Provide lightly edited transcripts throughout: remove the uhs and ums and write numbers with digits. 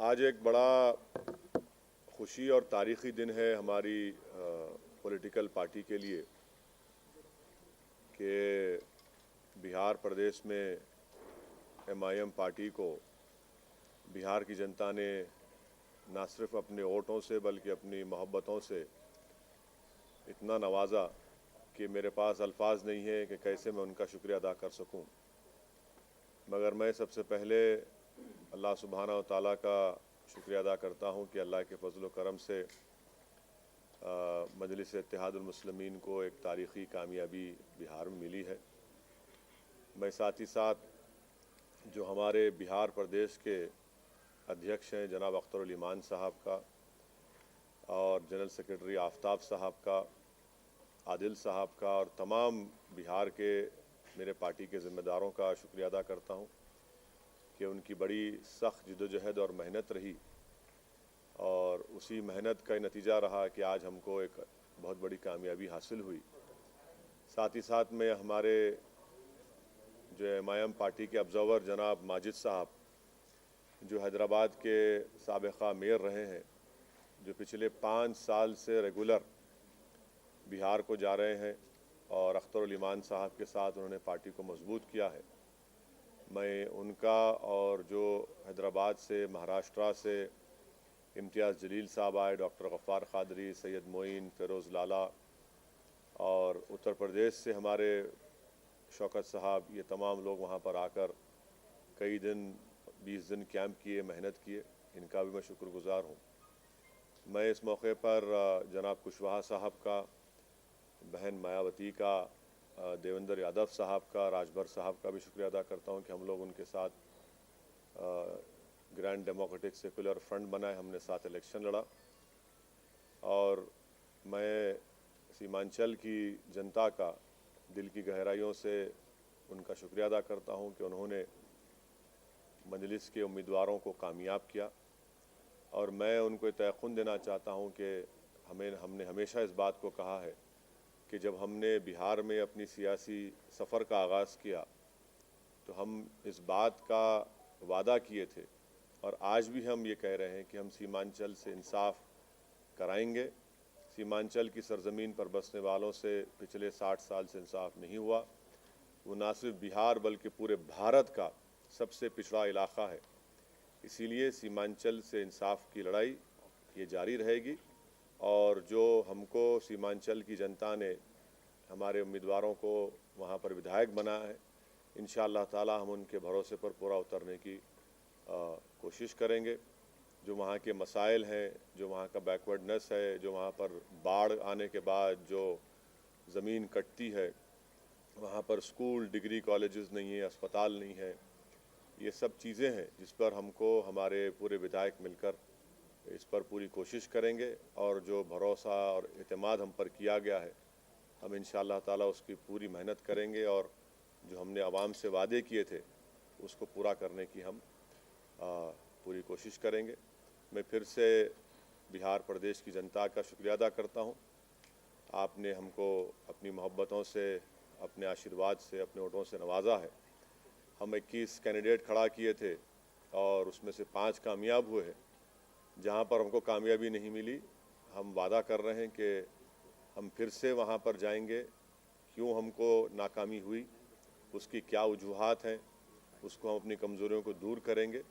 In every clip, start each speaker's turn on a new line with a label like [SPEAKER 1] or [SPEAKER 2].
[SPEAKER 1] आज एक बड़ा खुशी और तारीख़ी दिन है हमारी पॉलिटिकल पार्टी के लिए कि बिहार प्रदेश में एमआईएम पार्टी को बिहार की जनता ने न सिर्फ अपने वोटों से बल्कि अपनी मोहब्बतों से इतना नवाजा कि मेरे पास अल्फाज नहीं है कि कैसे मैं उनका शुक्रिया अदा कर सकूं। मगर मैं सबसे पहले अल्लाह सुब्हाना व तआला का शुक्रिया अदा करता हूं कि अल्लाह के फजल व करम से मजलिस इत्तेहादुल मुस्लिमीन को एक तारीख़ी कामयाबी बिहार में मिली है। मैं साथ ही साथ जो हमारे बिहार प्रदेश के अध्यक्ष हैं जनाब अख्तर उल ईमान साहब का और जनरल सेक्रेटरी आफ्ताब साहब का, आदिल साहब का और तमाम बिहार के मेरे पार्टी के ज़िम्मेदारों का शुक्रिया अदा करता हूं कि उनकी बड़ी सख्त जिद्दोजहद और मेहनत रही और उसी मेहनत का नतीजा रहा कि आज हमको एक बहुत बड़ी कामयाबी हासिल हुई। साथ ही साथ में हमारे जो एमआईएम पार्टी के ऑब्जर्वर जनाब माजिद साहब जो हैदराबाद के साबिक़ा मेयर रहे हैं, जो पिछले 5 साल से रेगुलर बिहार को जा रहे हैं और अख्तर उल ईमान साहब के साथ उन्होंने पार्टी को मजबूत किया है। मैं उनका और जो हैदराबाद से, महाराष्ट्र से इम्तियाज़ जलील साहब आए, डॉक्टर गफ़ार क़ादरी, सैयद मोइन, फ़िरोज़ लाला और उत्तर प्रदेश से हमारे शौकत साहब, ये तमाम लोग वहाँ पर आकर कई दिन 20 दिन कैंप किए, मेहनत किए, इनका भी मैं शुक्रगुज़ार हूँ। मैं इस मौके पर जनाब कुशवाहा साहब का, बहन मायावती का, देवेंद्र यादव साहब का, राजभर साहब का भी शुक्रिया अदा करता हूँ कि हम लोग उनके साथ ग्रैंड डेमोक्रेटिक सेकुलर फ्रंट बनाए, हमने साथ इलेक्शन लड़ा। और मैं सीमांचल की जनता का दिल की गहराइयों से उनका शुक्रिया अदा करता हूँ कि उन्होंने मजलिस के उम्मीदवारों को कामयाब किया। और मैं उनको तयक़ुन देना चाहता हूँ कि हमने हमेशा इस बात को कहा है कि जब हमने बिहार में अपनी सियासी सफ़र का आगाज़ किया तो हम इस बात का वादा किए थे और आज भी हम ये कह रहे हैं कि हम सीमांचल से इंसाफ कराएंगे। सीमांचल की सरज़मीन पर बसने वालों से पिछले 60 साल से इंसाफ नहीं हुआ। वो ना सिर्फ बिहार बल्कि पूरे भारत का सबसे पिछड़ा इलाक़ा है। इसीलिए सीमांचल से इंसाफ की लड़ाई ये जारी रहेगी और जो हमको सीमांचल की जनता ने हमारे उम्मीदवारों को वहाँ पर विधायक बनाया है, इंशाअल्लाह ताला हम उनके भरोसे पर पूरा उतरने की कोशिश करेंगे। जो वहाँ के मसाइल हैं, जो वहाँ का बैकवर्डनेस है, जो वहाँ पर बाढ़ आने के बाद जो ज़मीन कटती है, वहाँ पर स्कूल, डिग्री कॉलेजेस नहीं है, अस्पताल नहीं है, ये सब चीज़ें हैं जिस पर हमको हमारे पूरे विधायक मिलकर इस पर पूरी कोशिश करेंगे। और जो भरोसा और एतमाद हम पर किया गया है, हम इंशाअल्लाह ताला उसकी पूरी मेहनत करेंगे और जो हमने आवाम से वादे किए थे उसको पूरा करने की हम पूरी कोशिश करेंगे। मैं फिर से बिहार प्रदेश की जनता का शुक्रिया अदा करता हूँ। आपने हमको अपनी मोहब्बतों से, अपने आशीर्वाद से, अपने वोटों से नवाजा है। हम 21 कैंडिडेट खड़ा किए थे और उसमें से 5 कामयाब हुए हैं। जहाँ पर हमको कामयाबी नहीं मिली, हम वादा कर रहे हैं कि हम फिर से वहाँ पर जाएंगे। क्यों हमको नाकामी हुई, उसकी क्या वजूहात हैं, उसको हम अपनी कमज़ोरियों को दूर करेंगे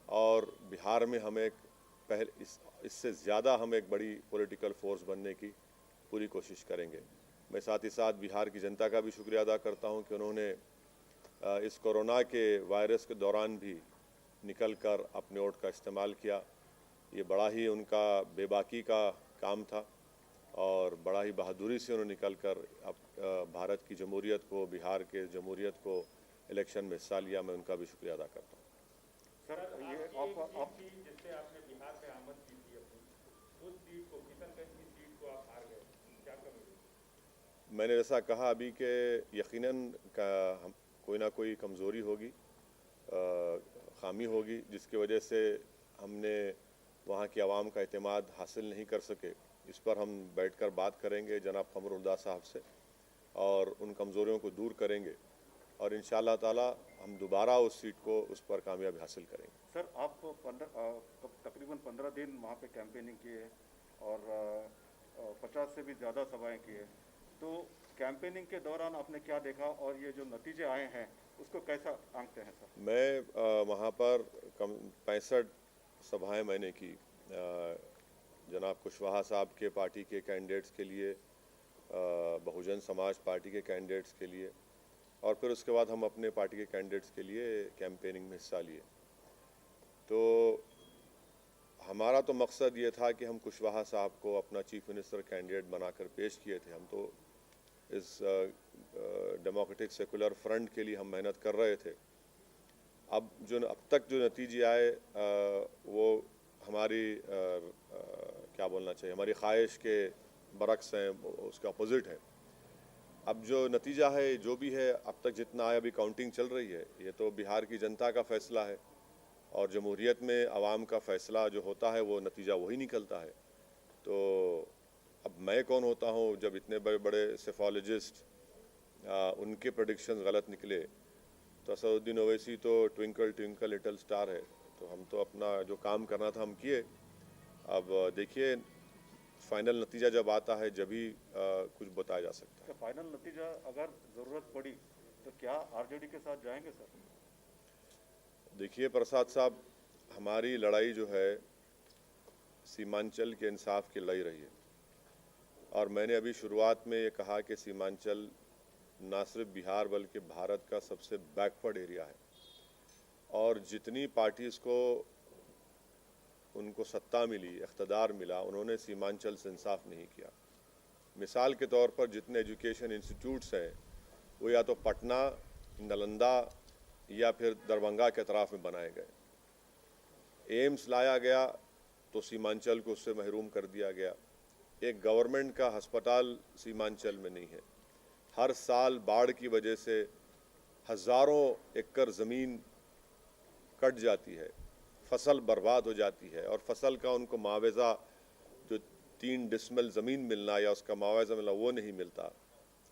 [SPEAKER 1] और बिहार में हम एक इससे ज़्यादा हम एक बड़ी पॉलिटिकल फोर्स बनने की पूरी कोशिश करेंगे। मैं साथ ही साथ बिहार की जनता का भी शुक्रिया अदा करता हूँ कि उन्होंने इस कोरोना के वायरस के दौरान भी निकल कर अपने वोट का इस्तेमाल किया। ये बड़ा ही उनका बेबाकी का काम था और बड़ा ही बहादुरी से उन्होंने निकल कर अब भारत की जमहूरियत को, बिहार के जमहूरियत को इलेक्शन में हिस्सा लिया। मैं उनका भी शुक्रिया अदा करता हूँ।
[SPEAKER 2] सर, ये जिससे आपने बिहार पे आमद की थी अपनी, उस सीट को, किशनगंज की सीट को आप हार गए, क्या करोगे?
[SPEAKER 1] मैंने जैसा कहा अभी कि यकीनन कोई ना कोई कमज़ोरी होगी, ख़ामी होगी जिसकी वजह से हमने वहाँ की आवाम का एतमाद हासिल नहीं कर सके। इस पर हम बैठकर बात करेंगे जनाब कमरुल्लाह साहब से और उन कमज़ोरियों को दूर करेंगे और इंशाअल्लाह ताला हम दोबारा उस सीट को उस पर कामयाबी हासिल करेंगे।
[SPEAKER 3] सर, आप तकरीबन 15 दिन वहाँ पे कैंपेनिंग किए और 50 से भी ज़्यादा सभाएं किए, तो कैंपेनिंग के दौरान आपने क्या देखा और ये जो नतीजे आए हैं उसको कैसा आंकते हैं सर?
[SPEAKER 1] मैं वहाँ पर 65 सभाएं मैंने की जनाब कुशवाहा साहब के पार्टी के कैंडिडेट्स के लिए, बहुजन समाज पार्टी के कैंडिडेट्स के लिए, और फिर उसके बाद हम अपने पार्टी के कैंडिडेट्स के लिए कैंपेनिंग में हिस्सा लिए। तो हमारा तो मकसद ये था कि हम कुशवाहा साहब को अपना चीफ मिनिस्टर कैंडिडेट बनाकर पेश किए थे। हम तो इस डेमोक्रेटिक सेकुलर फ्रंट के लिए हम मेहनत कर रहे थे। अब तक जो नतीजे आए वो हमारी क्या बोलना चाहिए, हमारी ख्वाहिश के बरक्स हैं, उसका अपोजिट है। अब जो नतीजा है जो भी है, अब तक जितना आया, अभी काउंटिंग चल रही है, ये तो बिहार की जनता का फैसला है और जमहूरियत में आवाम का फैसला जो होता है वो नतीजा वही निकलता है। तो अब मैं कौन होता हूँ जब इतने बड़े बड़े सेफोलॉजिस्ट उनके प्रेडिक्शंस गलत निकले। तो असदुद्दीन ओवैसी तो ट्विंकल ट्विंकल लिटिल स्टार है। तो हम तो अपना जो काम करना था हम किए। अब देखिए फाइनल नतीजा जब आता है जब ही कुछ बताया जा सकता है।
[SPEAKER 3] फाइनल नतीजा अगर ज़रूरत पड़ी तो क्या आरजेडी के साथ जाएंगे सर?
[SPEAKER 1] देखिए प्रसाद साहब, हमारी लड़ाई जो है सीमांचल के इंसाफ की लड़ाई रही है, और मैंने अभी शुरुआत में ये कहा कि सीमांचल ना सिर्फ बिहार बल्कि भारत का सबसे बैकवर्ड एरिया है, और जितनी पार्टीज़ को उनको सत्ता मिली, इख्तदार मिला, उन्होंने सीमांचल से इंसाफ नहीं किया। मिसाल के तौर पर जितने एजुकेशन इंस्टीट्यूट्स हैं वो या तो पटना, नालंदा या फिर दरभंगा के अतराफ़ में बनाए गए। एम्स लाया गया तो सीमांचल को उससे महरूम कर दिया गया। एक गवर्नमेंट का अस्पताल सीमांचल में नहीं है। हर साल बाढ़ की वजह से हज़ारों एकड़ ज़मीन कट जाती है, फसल बर्बाद हो जाती है, और फसल का उनको मुआवजा जो 3 डिसमिल ज़मीन मिलना या उसका मुआवजा मिलना वो नहीं मिलता।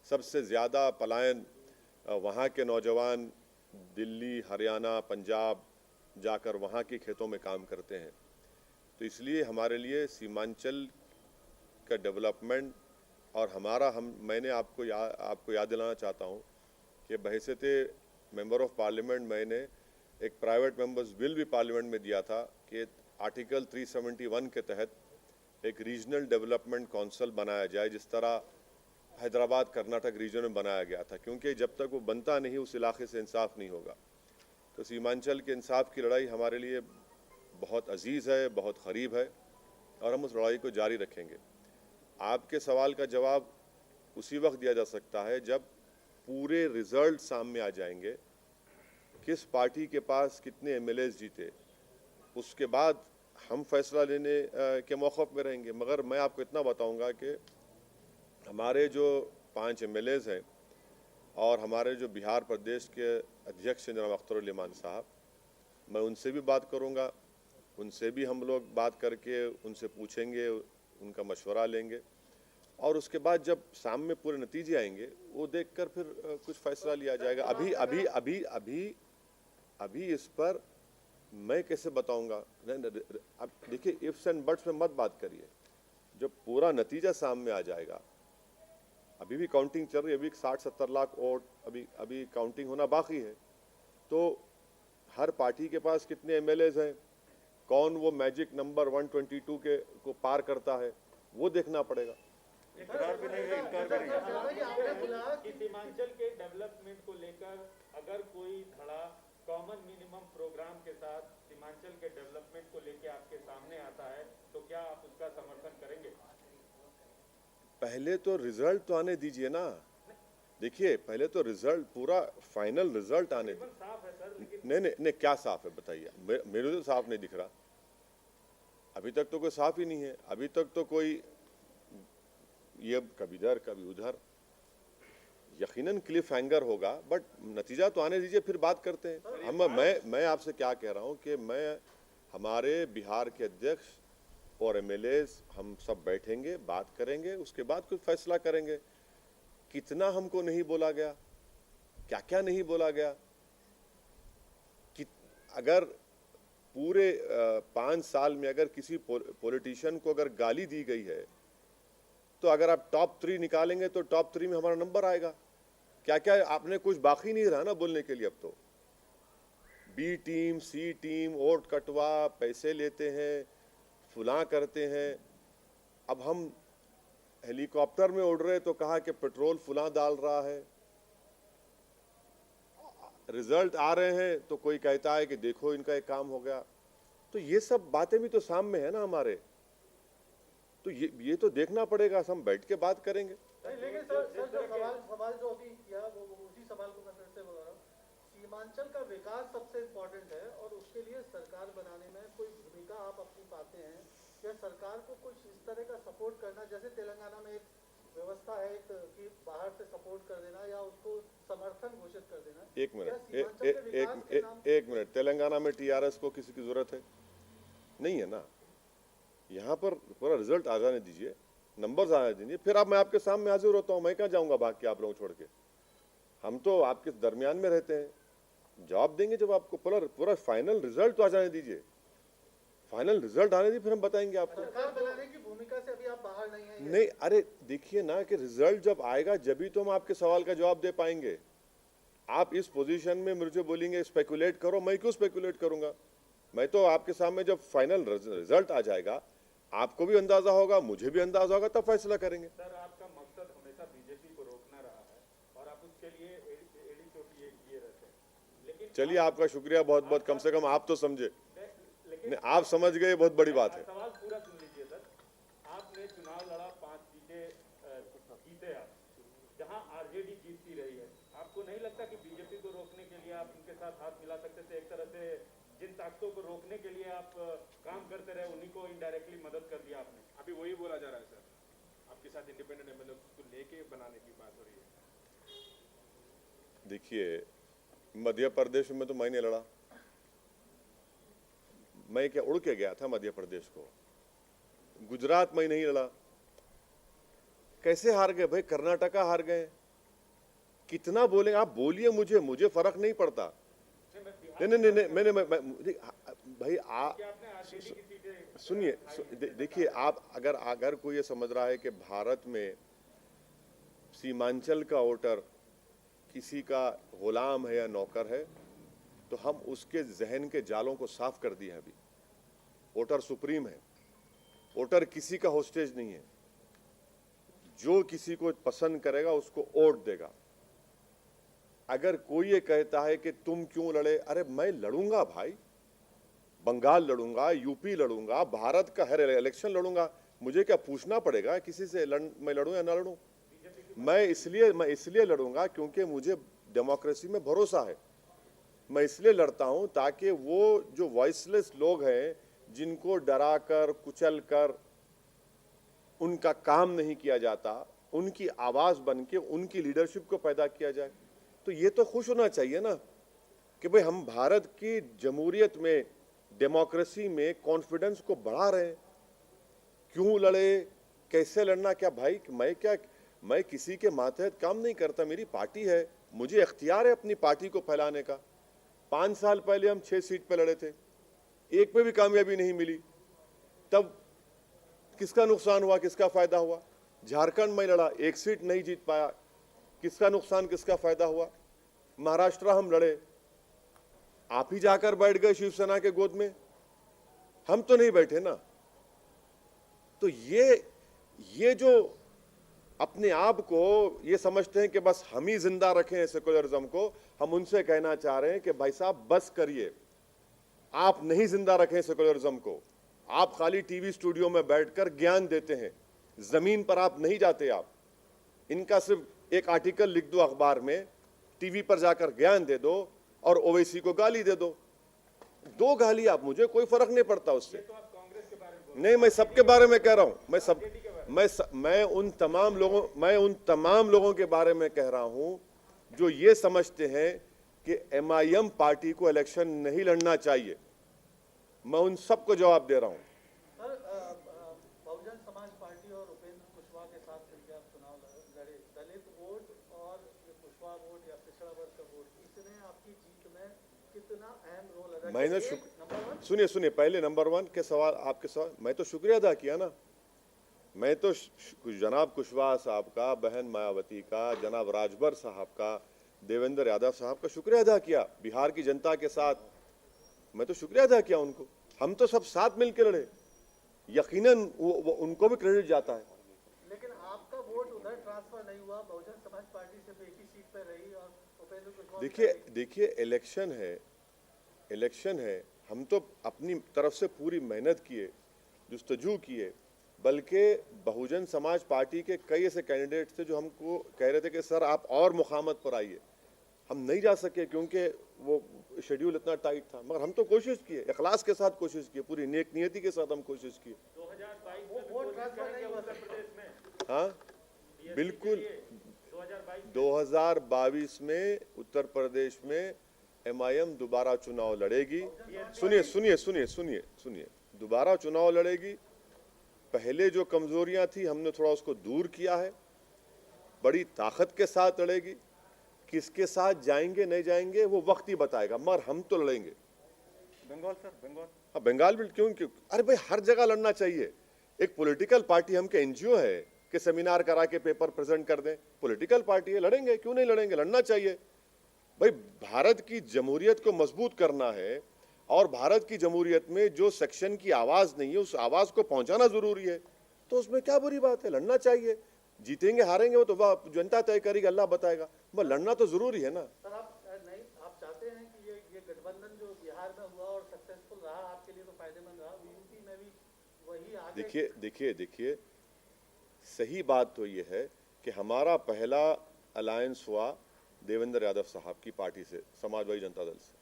[SPEAKER 1] सबसे ज़्यादा पलायन वहाँ के नौजवान दिल्ली, हरियाणा, पंजाब जाकर वहाँ के खेतों में काम करते हैं। तो इसलिए हमारे लिए सीमांचल का डेवलपमेंट और मैंने आपको याद दिलाना चाहता हूँ कि बहैसियत मेंबर ऑफ पार्लियामेंट मैंने एक प्राइवेट मेंबर्स बिल भी पार्लियामेंट में दिया था कि आर्टिकल 371 के तहत एक रीजनल डेवलपमेंट काउंसिल बनाया जाए, जिस तरह हैदराबाद कर्नाटक रीजन में बनाया गया था, क्योंकि जब तक वो बनता नहीं उस इलाके से इंसाफ नहीं होगा। तो सीमांचल के इंसाफ की लड़ाई हमारे लिए बहुत अजीज़ है, बहुत करीब है, और हम उस लड़ाई को जारी रखेंगे। आपके सवाल का जवाब उसी वक्त दिया जा सकता है जब पूरे रिजल्ट सामने आ जाएंगे, किस पार्टी के पास कितने एमएलएस जीते, उसके बाद हम फैसला लेने के मौक़िफ़ में रहेंगे। मगर मैं आपको इतना बताऊंगा कि हमारे जो 5 एमएलएस हैं और हमारे जो बिहार प्रदेश के अध्यक्ष हैं जनाब अख्तर उल इमान साहब, मैं उनसे भी बात करूंगा, उनसे भी हम लोग बात करके उनसे पूछेंगे, उनका मशवरा लेंगे, और उसके बाद जब सामने पूरे नतीजे आएंगे वो देखकर फिर कुछ फैसला लिया जाएगा। अभी अभी अभी अभी अभी इस पर मैं कैसे बताऊंगा? अब देखिए इफ्स एंड बट्स में मत बात करिए, जब पूरा नतीजा सामने आ जाएगा। अभी भी काउंटिंग चल रही है, अभी 60-70 लाख वोट अभी काउंटिंग होना बाकी है। तो हर पार्टी के पास कितने एमएलएस हैं, कौन वो मैजिक नंबर 122 को पार करता है, वो देखना पड़ेगा।
[SPEAKER 3] इकरार भी नहीं है, इनकार भी नहीं है
[SPEAKER 2] कि सीमांचल के डेवलपमेंट को लेकर अगर कोई खड़ा कॉमन मिनिमम प्रोग्राम के साथ सीमांचल के डेवलपमेंट को लेकर आपके सामने आता है तो क्या आप उसका समर्थन करेंगे?
[SPEAKER 1] पहले तो रिजल्ट तो आने दीजिए ना। देखिए पहले तो रिजल्ट, पूरा फाइनल रिजल्ट आने दीजिए।
[SPEAKER 2] साफ है सर, लेकिन
[SPEAKER 1] नहीं, क्या साफ है बताइए? मेरे तो साफ नहीं दिख रहा। अभी तक तो कोई साफ ही नहीं है। अभी तक तो कोई ये कभी इधर कभी उधर, यकीनन क्लिफ हैंगर होगा, बट नतीजा तो आने दीजिए, फिर बात करते हैं। मैं आपसे क्या कह रहा हूँ कि हमारे बिहार के अध्यक्ष और एमएलएस हम सब बैठेंगे, बात करेंगे, उसके बाद कुछ फैसला करेंगे। कितना हमको नहीं बोला गया, क्या क्या नहीं बोला गया कि अगर पूरे 5 साल में अगर किसी पॉलिटिशियन को अगर गाली दी गई है तो अगर आप टॉप 3 निकालेंगे तो टॉप 3 में हमारा नंबर आएगा। क्या क्या आपने कुछ बाकी नहीं रहा ना बोलने के लिए। अब तो बी टीम, सी टीम, वोट कटवा, पैसे लेते हैं, फुला करते हैं। अब हम हेलीकॉप्टर में उड़ रहे तो कहा कि पेट्रोल फुला डाल रहा है, रिजल्ट आ रहे हैं तो कोई कहता है कि देखो इनका एक काम हो गया। तो ये सब बातें भी तो सामने है ना हमारे, तो ये तो देखना पड़ेगा। हम बैठ के बात करेंगे।
[SPEAKER 4] लेकिन सर जो सवाल जो अभी किया वो उसी सवाल को मैं फिर से बोल रहा हूँ। सीमांचल का विकास सबसे इम्पोर्टेंट है और उसके लिए सरकार बनाने में कोई भूमिका आप अपनी पाते हैं या सरकार को कुछ इस तरह का सपोर्ट करना, जैसे तेलंगाना में एक व्यवस्था है कि बाहर से सपोर्ट कर देना या उसको समर्थन घोषित कर देना।
[SPEAKER 1] एक मिनट, तेलंगाना में टीआरएस को किसी की जरूरत है? नहीं है ना। यहाँ पर पूरा रिजल्ट आ जाने दीजिए, नंबर्स आने दीजिए, फिर अब मैं आपके सामने हाजिर होता हूँ। मैं कहाँ जाऊँगा भाग के आप लोगों छोड़ के? हम तो आपके दरमियान में रहते हैं, जवाब देंगे जब आपको पूरा फाइनल रिजल्ट तो आ जाने दीजिए। फाइनल रिजल्ट आने दीजिए, फिर हम बताएंगे आपको।
[SPEAKER 4] सरकार बनाने की भूमिका से अभी आप बाहर नहीं हैं।
[SPEAKER 1] नहीं, अरे देखिए ना कि रिजल्ट जब आएगा जब ही तो हम आपके सवाल का जवाब दे पाएंगे। आप इस पोजीशन में मुझे बोलेंगे स्पेकुलेट करो, मैं क्यों स्पेकुलेट करूंगा? मैं तो आपके सामने जब फाइनल रिजल्ट आ जाएगा आपको भी अंदाजा होगा, मुझे भी अंदाजा होगा, तब फैसला करेंगे।
[SPEAKER 2] सर आपका मकसद हमेशा बीजेपी को रोकना रहा है और आप उसके लिए एड़ी चोटी किए रहते हैं, लेकिन
[SPEAKER 1] चलिए आपका शुक्रिया बहुत बहुत, कम से कम आप तो समझे।
[SPEAKER 2] लेकिन
[SPEAKER 1] आप समझ गए, बहुत बड़ी बात है।
[SPEAKER 2] सवाल पूरा सुन लीजिए सर। आपने चुनाव लड़ा, 5 सीटें जीते आप, जहां आरजेडी जीतती रही है। आपको नहीं लगता कि बीजेपी को रोकने के लिए आप उनके साथ हाथ मिला सकते थे? एक तरह से जिन ताकतों को रोकने के लिए आप काम करते रहे उन्हीं को इनडायरेक्टली मदद कर दिया आपने।
[SPEAKER 5] अभी वही बोला जा रहा है सर, आपके साथ इंडिपेंडेंट एमएलए को लेके बनाने की बात हो रही है।
[SPEAKER 1] देखिए, मध्य प्रदेश में तो मैं नहीं लड़ा। मैं क्या उड़ के गया था मध्य प्रदेश को? गुजरात में नहीं लड़ा। कैसे हार गए भाई? कर्नाटका हार गए। कितना बोलेंगे आप? बोलिए, मुझे फर्क नहीं पड़ता। नहीं, मैंने भाई सुनिए, देखिए आप अगर कोई ये समझ रहा है कि भारत में सीमांचल का वोटर किसी का गुलाम है या नौकर है, तो हम उसके जहन के जालों को साफ कर दिए हैं। अभी वोटर सुप्रीम है, वोटर किसी का होस्टेज नहीं है। जो किसी को पसंद करेगा उसको वोट देगा। अगर कोई ये कहता है कि तुम क्यों लड़े, अरे मैं लड़ूंगा भाई, बंगाल लड़ूंगा, यूपी लड़ूंगा, भारत का हर इलेक्शन लड़ूंगा। मुझे क्या पूछना पड़ेगा किसी से मैं लड़ूं या ना लड़ूं? मैं इसलिए लड़ूंगा क्योंकि मुझे डेमोक्रेसी में भरोसा है। मैं इसलिए लड़ता हूं ताकि वो जो वॉइसलेस लोग हैं, जिनको डरा कर कुचल कर उनका काम नहीं किया जाता, उनकी आवाज बन के उनकी लीडरशिप को पैदा किया जाए। तो ये तो खुश होना चाहिए ना कि भाई हम भारत की जमहूरियत में, डेमोक्रेसी में कॉन्फिडेंस को बढ़ा रहे हैं। क्यों लड़े, कैसे लड़ना? क्या भाई मैं किसी के मातहत काम नहीं करता। मेरी पार्टी है, मुझे इख्तियार है अपनी पार्टी को फैलाने का। 5 साल पहले हम 6 सीट पे लड़े थे, एक पे भी कामयाबी नहीं मिली। तब किसका नुकसान हुआ, किसका फायदा हुआ? झारखंड में लड़ा, 1 सीट नहीं जीत पाया, किसका नुकसान, किसका फायदा हुआ? महाराष्ट्र हम लड़े, आप ही जाकर बैठ गए शिवसेना के गोद में, हम तो नहीं बैठे ना। तो ये जो अपने आप को ये समझते हैं कि बस हम ही जिंदा रखें सेकुलरिज्म को, हम उनसे कहना चाह रहे हैं कि भाई साहब बस करिए। आप नहीं जिंदा रखें सेकुलरिज्म को। आप खाली टीवी स्टूडियो में बैठकर ज्ञान देते हैं, जमीन पर आप नहीं जाते। आप इनका सिर्फ एक आर्टिकल लिख दो अखबार में, टीवी पर जाकर ज्ञान दे दो और ओवैसी को गाली दे दो। 2 गाली आप, मुझे कोई फर्क नहीं पड़ता उससे।
[SPEAKER 2] तो आप कांग्रेस के बारे में
[SPEAKER 1] नहीं, मैं सबके बारे में कह रहा हूं। मैं उन तमाम लोगों के बारे में कह रहा हूं जो ये समझते हैं कि एमआईएम पार्टी को इलेक्शन नहीं लड़ना चाहिए। मैं उन सबको जवाब दे रहा हूं।
[SPEAKER 4] सर, बहुजन समाज पार्टी और उपेंद्र कुशवाहा के साथ मिलकर आप चुनाव लड़े। दलित वोट और कुशवाहा वोट या पिछड़ा वर्ग का आपकी जीत में कितना अहम रोल अदा
[SPEAKER 1] मैंने
[SPEAKER 4] किया? नंबर वन,
[SPEAKER 1] सुनिए पहले नंबर 1 के सवाल, आपके सवाल मैं तो शुक्रिया अदा किया ना। मैं तो जनाब कुशवाहा साहब का, बहन मायावती का, जनाब राजभर साहब का, देवेंद्र यादव साहब का शुक्रिया अदा किया। बिहार की जनता के साथ मैं तो शुक्रिया अदा किया उनको। हम तो सब साथ मिलकर लड़े, यकीनन उनको भी क्रेडिट जाता है।
[SPEAKER 4] लेकिन आपका वोट उधर ट्रांसफर नहीं हुआ, बहुजन समाज पार्टी सिर्फ एक ही सीट पर रही और उपेंद्र कुशवाहा
[SPEAKER 1] देखिए इलेक्शन है, हम तो अपनी तरफ से पूरी मेहनत किए, जुस्तजू किए, बल्कि बहुजन समाज पार्टी के कई ऐसे कैंडिडेट्स थे जो हमको कह रहे थे कि सर आप और मुखामत पर आइए। हम नहीं जा सके क्योंकि वो शेड्यूल इतना टाइट था, मगर हम तो कोशिश किए, इखलास के साथ कोशिश किए, पूरी नेक नियति के साथ हम कोशिश किए।
[SPEAKER 2] 2022
[SPEAKER 4] वो
[SPEAKER 2] में
[SPEAKER 4] वोट ट्रांसफर नहीं हुआ
[SPEAKER 2] उत्तर प्रदेश में
[SPEAKER 1] हाँ बिल्कुल,
[SPEAKER 2] 2022
[SPEAKER 1] 2022 में उत्तर प्रदेश में MIM दोबारा चुनाव लड़ेगी। सुनिए, दोबारा चुनाव लड़ेगी। पहले जो कमजोरियां थी हमने थोड़ा उसको दूर किया है, बड़ी ताकत के साथ लड़ेगी। किसके साथ जाएंगे नहीं जाएंगे वो वक्त ही बताएगा, मगर हम तो लड़ेंगे।
[SPEAKER 3] बंगाल सर, बंगाल
[SPEAKER 1] हाँ बंगाल भी क्यों? अरे भाई हर जगह लड़ना चाहिए। एक पॉलिटिकल पार्टी, हम के NGO है कि सेमिनार करा के पेपर प्रेजेंट कर दें? पॉलिटिकल पार्टी है, लड़ेंगे, क्यों नहीं लड़ेंगे? लड़ना चाहिए भाई। भारत की जमहूरियत को मजबूत करना है और भारत की जमहूरियत में जो सेक्शन की आवाज नहीं है उस आवाज को पहुंचाना जरूरी है, तो उसमें क्या बुरी बात है? लड़ना चाहिए। जीतेंगे हारेंगे वो तो जनता तय करेगी, अल्लाह बताएगा, मगर लड़ना तो जरूरी है ना।
[SPEAKER 4] सर आप चाहते हैं कि ये गठबंधन जो बिहार में हुआ और सक्सेसफुल रहा, आपके लिए तो फायदेमंद रहा, यूपी में भी वही आगे?
[SPEAKER 1] देखिए सही बात तो ये है कि हमारा पहला अलायंस हुआ देवेंद्र यादव साहब की पार्टी से, समाजवादी जनता दल से,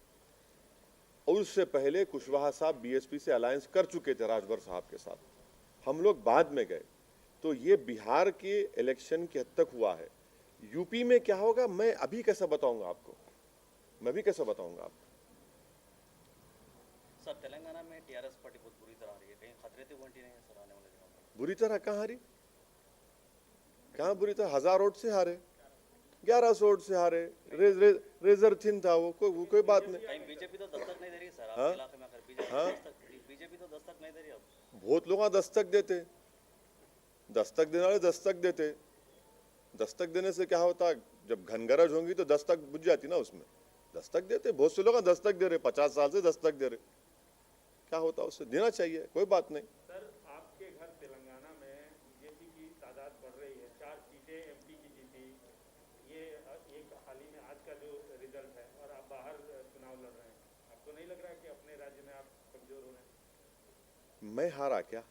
[SPEAKER 1] और उससे पहले कुशवाहा साहब BSP से अलायंस कर चुके थे राजभर साहब के साथ, हम लोग बाद में गए। तो ये बिहार के इलेक्शन के हद तक हुआ है। यूपी में क्या होगा मैं अभी कैसे बताऊंगा आपको, आपको।
[SPEAKER 6] सर तेलंगाना में TRS पार्टी बहुत बुरी तरह आ रही है, कहीं खतरे तो बंटी नहीं है सर आने वाले दिनों में?
[SPEAKER 1] बुरी तरह कहाँ हारी? कहाँ बुरी तरह? 1000 वोट से हारे, 1100 वोट से हारे, रेजर थिन था वो, कोई बात नहीं।
[SPEAKER 6] कहीं बीजेपी तो दस्तक नहीं दे रही सर
[SPEAKER 1] हाँ?
[SPEAKER 6] आपके इलाके में, अगर
[SPEAKER 1] हाँ?
[SPEAKER 6] बीजेपी तो दस्तक नहीं दे रही अब।
[SPEAKER 1] बहुत लोग दस्तक देते, दस्तक देने वाले दस्तक देते। दस्तक देने से क्या होता? जब घनगरज होंगी तो दस्तक बुझ जाती ना, उसमें दस्तक देते। बहुत से लोग दस्तक दे रहे, 50 साल से दस्तक दे रहे, क्या होता? उससे देना चाहिए, कोई बात नहीं।
[SPEAKER 2] सर आपके घर तेलंगाना में बीजेपी की तादाद बढ़ रही है, 4 सीटें MP की जीती, ये एक हाल ही में आज का जो रिजल्ट है, और आप बाहर चुनाव लड़ रहे हैं, आपको नहीं लग रहा है कि अपने राज्य में आप कमजोर हो रहे हैं?
[SPEAKER 1] मैं हारा क्या?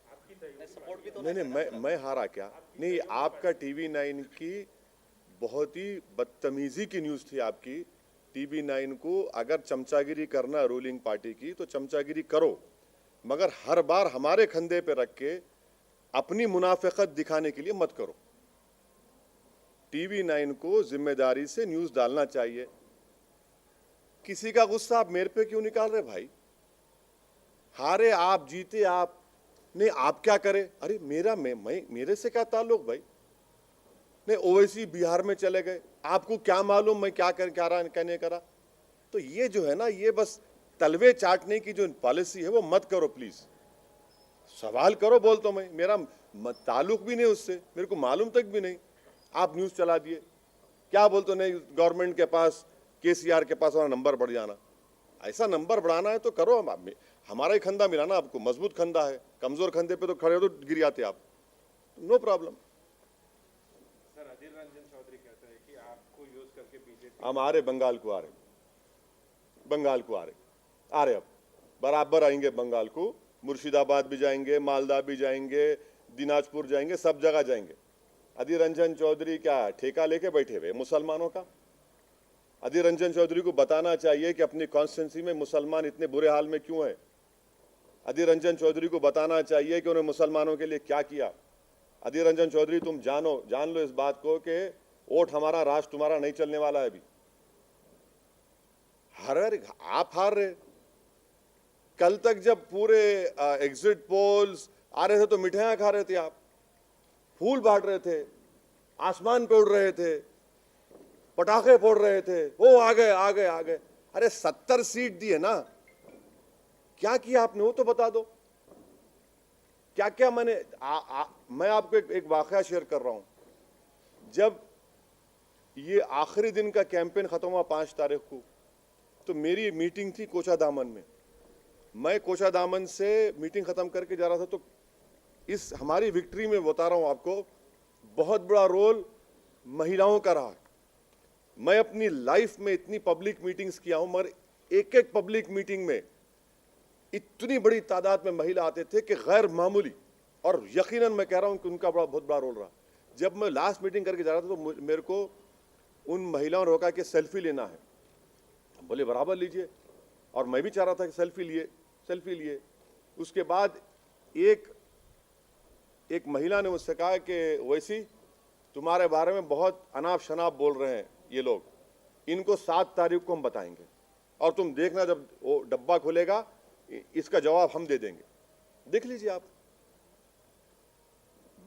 [SPEAKER 2] आपकी सहयोगी
[SPEAKER 6] सपोर्ट भी तो
[SPEAKER 1] नहीं, मैं हारा क्या? नहीं, आपका TV9 की बहुत ही बदतमीजी की न्यूज़ थी आपकी। TV9 को अगर चमचागिरी करना रूलिंग पार्टी की तो चमचागिरी करो, मगर हर बार हमारे कंधे पे रख के अपनी मुनाफिकत दिखाने के लिए मत करो। TV9 को जिम्मेदारी से न्यूज़ डालना चाहिए। किसी का गुस्सा आप मेरे पे क्यों निकाल रहे भाई? हारे आप, जीते आप, नहीं आप क्या करें? अरे मेरे से क्या ताल्लुक भाई? नहीं ओवैसी बिहार में चले गए, आपको क्या मालूम मैं क्या कहने करा? तो ये जो है ना, ये बस तलवे चाटने की जो पॉलिसी है वो मत करो प्लीज। सवाल करो, बोल तो मैं, मेरा ताल्लुक भी नहीं उससे, मेरे को मालूम तक भी नहीं। आप न्यूज़ चला दिए, क्या बोलते? नहीं गवर्नमेंट के पास, KCR के पास हमारा नंबर बढ़ जाना। ऐसा नंबर बढ़ाना है तो करो, हमारा ही खंदा मिलाना आपको, मजबूत खंदा है, कमजोर खंदे पे तो खड़े हो तो गिर जाते आप, no problem.
[SPEAKER 5] Sir Adhir Ranjan Chaudhary कहते हैं कि आपको यूज करके बीजेपी
[SPEAKER 1] हम आ रहे बंगाल को, आ रहे अब बराबर आएंगे बंगाल को, मुर्शिदाबाद भी जाएंगे, मालदा भी जाएंगे, दिनाजपुर जाएंगे, सब जगह जाएंगे। अधीर रंजन चौधरी क्या ठेका लेके बैठे हुए मुसलमानों का? अधीर रंजन चौधरी को बताना चाहिए कि अपनी कॉन्स्टिट्यूंसी में मुसलमान इतने बुरे हाल में क्यों है। अधीर रंजन चौधरी को बताना चाहिए कि उन्होंने मुसलमानों के लिए क्या किया। अधीर रंजन चौधरी तुम जान लो इस बात को कि वोट हमारा, राज तुम्हारा नहीं चलने वाला है अभी। आप हार रहे। कल तक जब पूरे एग्जिट पोल्स आ रहे थे तो मिठाइयां खा रहे थे आप, फूल बांट रहे थे, आसमान पे उड़ रहे थे, पटाखे फोड़ रहे थे, वो आ गए आ गए आ गए। अरे 70 सीट दी है ना, क्या किया आपने वो तो बता दो। क्या क्या मैंने मैं आपको एक वाकया शेयर कर रहा हूं। जब ये आखिरी दिन का कैंपेन खत्म हुआ 5 तारीख को, तो मेरी मीटिंग थी कोचादामन में। मैं कोचादामन से मीटिंग खत्म करके जा रहा था, तो इस हमारी विक्ट्री में बता रहा हूं आपको, बहुत बड़ा रोल महिलाओं का रहा। मैं अपनी लाइफ में इतनी पब्लिक मीटिंग्स किया हूं, मगर एक एक पब्लिक मीटिंग में इतनी बड़ी तादाद में महिला आते थे कि गैर मामूली, और यकीनन मैं कह रहा हूं कि उनका बहुत बड़ा रोल रहा। जब मैं लास्ट मीटिंग करके जा रहा था तो मेरे को उन महिलाओं ने रोका कि सेल्फी लेना है। बोले बराबर लीजिए, और मैं भी चाह रहा था कि सेल्फी लिए। उसके बाद एक महिला ने मुझसे कहा कि वैसी तुम्हारे बारे में बहुत अनाप शनाप बोल रहे हैं ये लोग, इनको 7 तारीख को हम बताएंगे, और तुम देखना जब वो डब्बा खुलेगा इसका जवाब हम दे देंगे। देख लीजिए आप,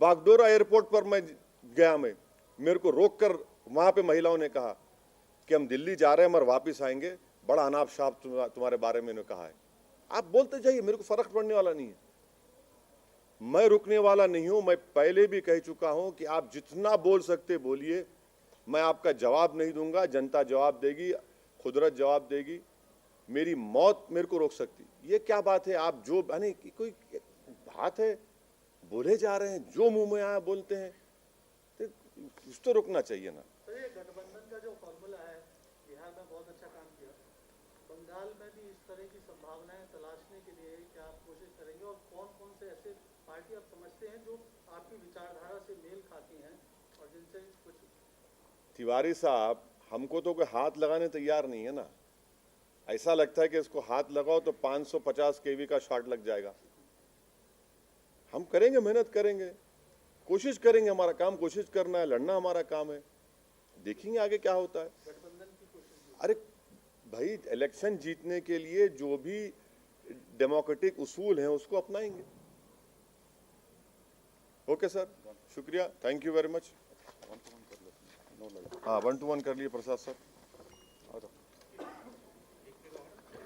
[SPEAKER 1] बागडोरा एयरपोर्ट पर मैं गया, मेरे को रोककर वहां पे महिलाओं ने कहा कि हम दिल्ली जा रहे हैं मगर वापस आएंगे, बड़ा अनाप शनाप तुम्हारे बारे में कहा है। आप बोलते जाइए, मेरे को फर्क पड़ने वाला नहीं है, मैं रुकने वाला नहीं हूं। मैं पहले भी कह चुका हूं कि आप जितना बोल सकते बोलिए, मैं आपका जवाब नहीं दूंगा, जनता जवाब देगी, कुदरत जवाब देगी। मेरी मौत मेरे को रोक सकती, ये क्या बात है। आप जो यानी कोई बात है, बोले जा रहे हैं, जो मुंह में आया बोलते हैं, तो कुछ तो रुकना चाहिए ना।
[SPEAKER 4] सर ये गठबंधन का जो फॉर्मूला है, बिहार में बहुत अच्छा काम किया, बंगाल में भी इस तरह की संभावनाएं तलाशने के लिए क्या आप कोशिश करेंगे, और कौन कौन से ऐसे पार्टी आप समझते हैं जो आपकी विचारधारा से मेल खाती हैं और जिनसे कुछ।
[SPEAKER 1] तिवारी साहब, हमको तो कोई हाथ लगाने तैयार नहीं है ना। ऐसा लगता है कि इसको हाथ लगाओ तो 550 केवी का शॉट लग जाएगा। हम करेंगे, मेहनत करेंगे, कोशिश करेंगे, हमारा काम कोशिश करना है, लड़ना हमारा काम है, देखेंगे आगे क्या होता है।
[SPEAKER 4] गठबंधन की कोशिश।
[SPEAKER 1] अरे भाई, इलेक्शन जीतने के लिए जो भी डेमोक्रेटिक उसूल हैं उसको अपनाएंगे। ओके सर, शुक्रिया, थैंक यू वेरी मच। हाँ, 1 to 1 कर लिए प्रसाद सर।